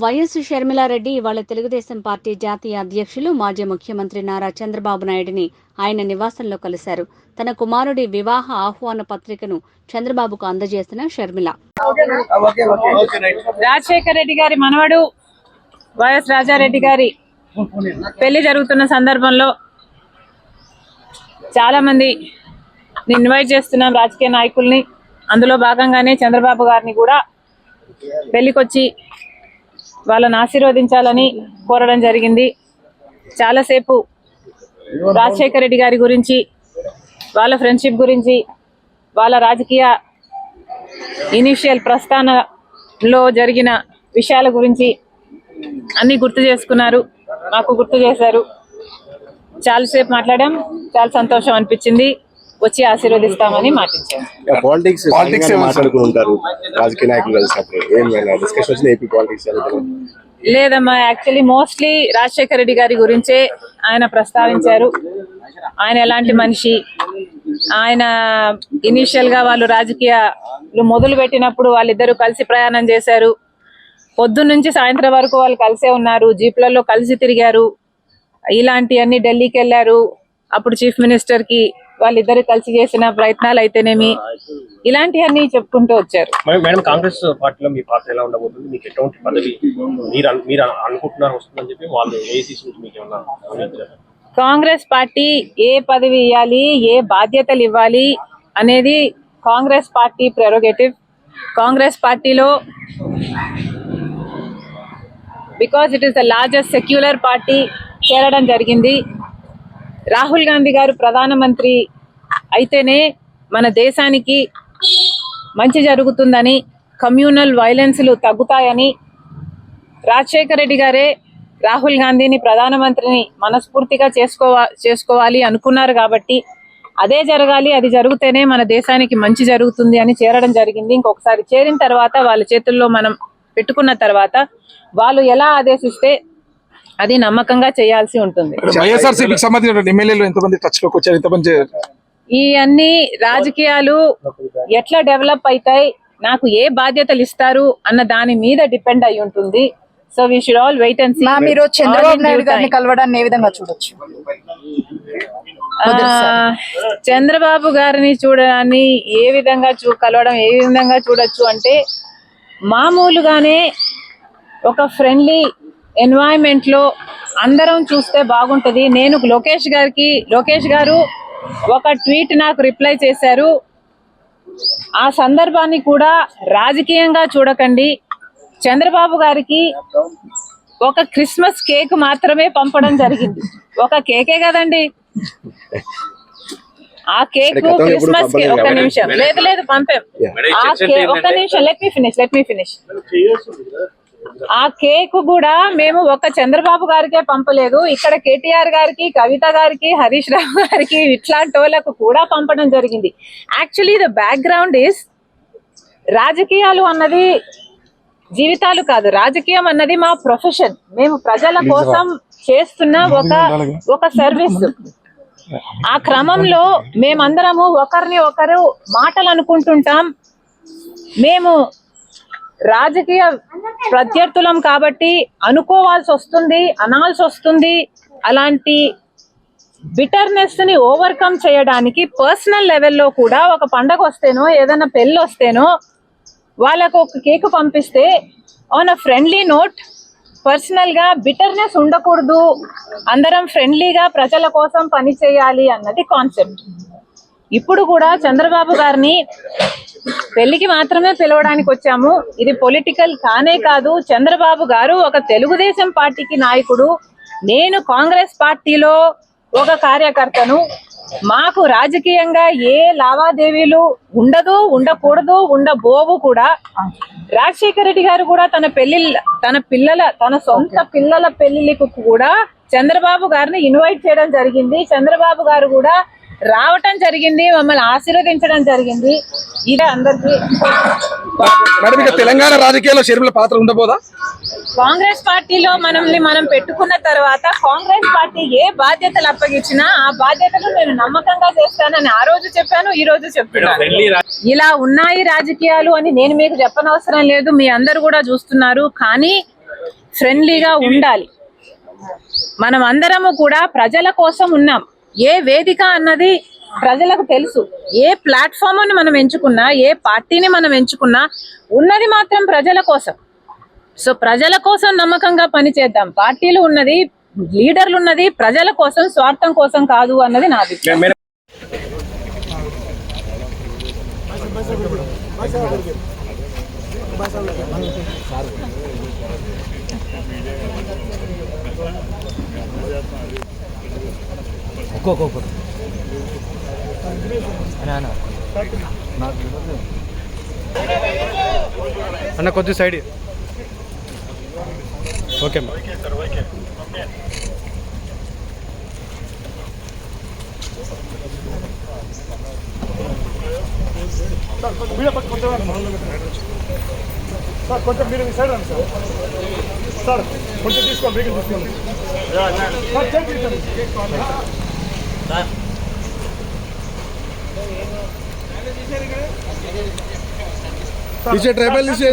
YS Sharmila Reddy ఇవాళ Telugu Desam party జాతీయ అధ్యక్షులు మాజీ ముఖ్యమంత్రి నారా చంద్రబాబు నాయుడిని ఆయన నివాసంలో కలిశారు. తన కుమారుడి వివాహ ఆహ్వాన పత్రికను చంద్రబాబుకు అందజేసిన షర్మిల, రాజశేఖర రెడ్డి గారి మనవడు వైఎస్ రాజారెడ్డి గారి పెళ్లి జరుగుతున్న సందర్భంలో చాలా మంది ఇన్వైట్ చేస్తున్నాం రాజకీయ నాయకుల్ని. అందులో భాగంగానే చంద్రబాబు గారిని కూడా పెళ్లికొచ్చి వాళ్ళని ఆశీర్వదించాలని కోరడం జరిగింది. చాలాసేపు రాజశేఖర రెడ్డి గారి గురించి, వాళ్ళ ఫ్రెండ్షిప్ గురించి, వాళ్ళ రాజకీయ ఇనిషియల్ ప్రస్థానంలో జరిగిన విషయాల గురించి అన్నీ గుర్తు చేసుకున్నారు, మాకు గుర్తు చేశారు. చాలాసేపు మాట్లాడాం, చాలా సంతోషం అనిపించింది. వచ్చి ఆశీర్వదిస్తామని మాటించాం. లేదమ్మా, యాక్చువల్లీ మోస్ట్లీ రాజశేఖర రెడ్డి గారి గురించే ఆయన ప్రస్తావించారు. ఆయన ఎలాంటి మనిషి, ఆయన ఇనీషియల్ గా వాళ్ళు రాజకీయాలు మొదలు పెట్టినప్పుడు వాళ్ళిద్దరూ కలిసి ప్రయాణం చేశారు. పొద్దున్న నుంచి సాయంత్రం వరకు వాళ్ళు కలిసే ఉన్నారు, జీప్లలో కలిసి తిరిగారు. ఇలాంటివన్నీ ఢిల్లీకి వెళ్ళారు, అప్పుడు చీఫ్ మినిస్టర్ కి వాళ్ళిద్దరు కలిసి చేసిన ప్రయత్నాలు అయితేనేమి, ఇలాంటివన్నీ చెప్పుకుంటూ వచ్చారు. మేడం, కాంగ్రెస్ పార్టీలో మీ పాత్ర ఎలా ఉండబోతుంది? మీకు ఎటువంటి పదవి మీరు అనుకుంటున్నారు వస్తుందని చెప్పి వాళ్ళు మీకు ఏమన్నా? కాంగ్రెస్ పార్టీ ఏ పదవి ఇవ్వాలి, ఏ బాధ్యతలు ఇవ్వాలి అనేది కాంగ్రెస్ పార్టీ ప్రెరోగేటివ్. కాంగ్రెస్ పార్టీలో because it is the largest secular party చేరడం జరిగింది. రాహుల్ గాంధీ గారు ప్రధానమంత్రి అయితేనే మన దేశానికి మంచి జరుగుతుందని, కమ్యూనల్ వైలెన్స్లు తగ్గుతాయని రాజశేఖర రెడ్డి గారే రాహుల్ గాంధీని ప్రధానమంత్రిని మనస్ఫూర్తిగా చేసుకోవాలి అనుకున్నారు. కాబట్టి అదే జరగాలి, అది జరిగితేనే మన దేశానికి మంచి జరుగుతుంది అని చేరడం జరిగింది. ఇంకొకసారి చేరిన తర్వాత వాళ్ళ చేతుల్లో మనం పెట్టుకున్న తర్వాత వాళ్ళు ఎలా ఆదేశిస్తే అది నమ్మకంగా చేయాల్సి ఉంటుంది. ఈ అన్ని రాజకీయాలు ఎట్లా డెవలప్ అవుతాయి, నాకు ఏ బాధ్యతలు ఇస్తారు అన్న దాని మీద డిపెండ్ అయి ఉంటుంది. So we should all wait and see. మీరు చంద్రబాబు నాయుడు గారిని కలవడాన్ని ఏ విధంగా చూడొచ్చు? చంద్రబాబు గారిని చూడడాన్ని ఏ విధంగా కలవడం ఏ విధంగా చూడొచ్చు అంటే, మామూలుగానే ఒక ఫ్రెండ్లీ ఎన్వైరన్మెంట్ లో అందరం చూస్తే బాగుంటది. నేను లోకేష్ గారు ఒక ట్వీట్ నాకు రిప్లై చేశారు. ఆ సందర్భాన్ని కూడా రాజకీయంగా చూడకండి. చంద్రబాబు గారికి ఒక క్రిస్మస్ కేక్ మాత్రమే పంపడం జరిగింది. ఒక కేకే కదండి, ఆ కేక్ క్రిస్మస్ కేక్. ఒక నిమిషం, లేదు పంపాం. ఆ కేక్, ఒక నిమిషం, లెట్ మీ ఫినిష్. ఆ కేక్ కూడా మేము ఒక చంద్రబాబు గారికే పంపలేదు, ఇక్కడ కేటీఆర్ గారికి, కవిత గారికి, హరీష్ రావు గారికి, ఇట్లాంటి వాళ్ళకు కూడా పంపడం జరిగింది. యాక్చువల్లీ ద బ్యాక్గ్రౌండ్ ఈస్, రాజకీయాలు అన్నది జీవితాలు కాదు, రాజకీయం అన్నది మా ప్రొఫెషన్. మేము ప్రజల కోసం చేస్తున్న ఒక సర్వీస్. ఆ క్రమంలో మేమందరము ఒకరిని ఒకరు మాటలు అనుకుంటుంటాం. మేము రాజకీయ ప్రత్యర్థులం కాబట్టి అనుకోవాల్సి వస్తుంది, అనాల్సి వస్తుంది. అలాంటి బిటర్నెస్ ని ఓవర్కమ్ చేయడానికి పర్సనల్ లెవెల్లో కూడా ఒక పండగ వస్తేనో, ఏదైనా పెళ్ళి వస్తేనో వాళ్ళకు ఒక కేక్ పంపిస్తే on a friendly note, personal గా బిటర్నెస్ ఉండకూడదు, అందరం ఫ్రెండ్లీగా ప్రజల కోసం పని చేయాలి అన్నది కాన్సెప్ట్. ఇప్పుడు కూడా చంద్రబాబు గారిని పెళ్లికి మాత్రమే పిలవడానికి వచ్చాము. ఇది పొలిటికల్ కానే కాదు. చంద్రబాబు గారు ఒక తెలుగుదేశం పార్టీకి నాయకుడు, నేను కాంగ్రెస్ పార్టీలో ఒక కార్యకర్తను. మాకు రాజకీయంగా ఏ లావాదేవీలు ఉండదు, ఉండకూడదు, ఉండబోవు కూడా. రాజశేఖర రెడ్డి గారు కూడా తన సొంత పిల్లల పెళ్లిలకు కూడా చంద్రబాబు గారిని ఇన్వైట్ చేయడం జరిగింది. చంద్రబాబు గారు కూడా రావటం జరిగింది, మమ్మల్ని ఆశీర్వదించడం జరిగింది. ఇదే అందరికీ. తెలంగాణ రాజకీయాల్లో షర్మిల పాత్ర ఉండబోదా? కాంగ్రెస్ పార్టీలో మనం పెట్టుకున్న తర్వాత కాంగ్రెస్ పార్టీ ఏ బాధ్యతలు అప్పగించినా ఆ బాధ్యతలు నేను నమ్మకంగా చేస్తానని ఆ రోజు చెప్పాను, ఈ రోజు చెప్తున్నాను. ఇలా ఉన్నాయి రాజకీయాలు అని నేను మీకు చెప్పనవసరం లేదు, మీ అందరు కూడా చూస్తున్నారు. కానీ ఫ్రెండ్లీగా ఉండాలి. మనం అందరము కూడా ప్రజల కోసం ఉన్నాం. ఏ వేదిక అన్నది ప్రజలకు తెలుసు. ఏ ప్లాట్ఫామ్ని మనం ఎంచుకున్నా, ఏ పార్టీని మనం ఎంచుకున్నా ఉన్నది మాత్రం ప్రజల కోసం. సో ప్రజల కోసం నమ్మకంగా పనిచేద్దాం. పార్టీలు ఉన్నది, లీడర్లు ఉన్నది ప్రజల కోసం, స్వార్థం కోసం కాదు అన్నది నా అభిప్రాయం. అన్న కొద్ది సైడ్ ఓకే సార్ కొంచెం మీరు సైడ్ రండి సార్ కొంచెం తీసుకోండి తీసుకోండి पीछे ट्राइबल नीचे